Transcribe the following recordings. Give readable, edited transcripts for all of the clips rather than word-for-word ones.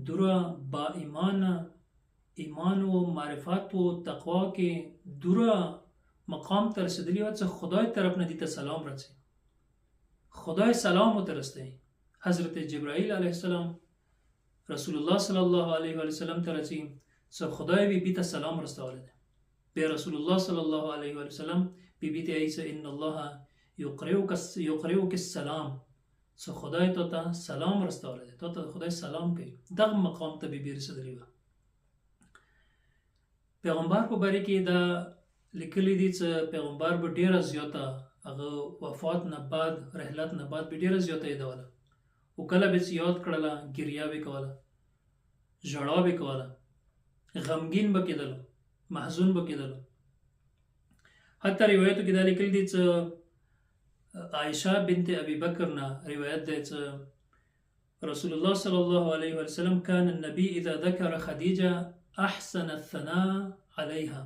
دوره با ایمان و معرفت و تقوا کې دوره مقام ته رسیدلی و چې خدای طرف نه دې ته سلام رسي. خدای سلام ورته رسوي. حضرت جبرائیل علیه السلام رسول الله صلی الله علیه و سلم ته رسي چې خدای بی ته سلام رسولی دی. بیا رسول الله صلی الله علیه و سلم بی ته ایسه ان الله یقرئک السلام، چې خدای ته سلام رسولی دی، ته خدای سلام کوي. دغه مقام ته بی رسیدلی و. پیغمبر په باره کې دا لیکلی دي چې پیغمبر به ډیره زیاته هغه وفات نه بعد رحلت نه بعد به ډیره زیاته یادوله، او کله به چې یاد کړله ګریه به کوله، ژړا به کوله، غمگین به کېدلو، محزون به کېدلو. حتی روایتو کې دا لیکل دي چې عائشه بنت ابي بکر نه روایت دی چې رسول الله صلی الله علیه وسلم كان النبي اذا ذكر خدیجه احسن الثناء عليها،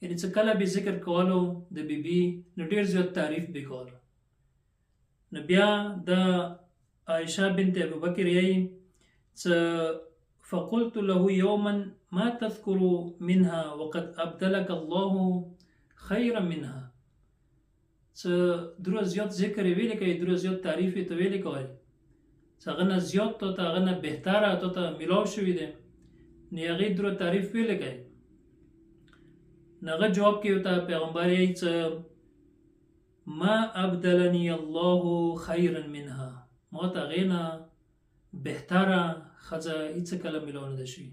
یعنی چې کله به ذکر کولو د بیبي نو ډیر زیات تعریف به کولو. نو بیا د عائشه بنت ابي بکر یې چې فقلت له يوما ما تذكر منها وقد ابدلك الله خيرا منها، چې دوره زیات ذکر یې ویلې کوي، دوره زیات تعریف یې ته ویلې کوي، چې هغه نه زیات ته هغه نه بهتره ته میلاو شوي دی، نو هغې دوره تعریف ویلې کوي. نو هغه جواب کې ورته پیغمبر یې چې ما ابدلني الله خيرا منها، ما ته هغې نه بهتره ښځه هېڅ کله میلاو نه ده شوي.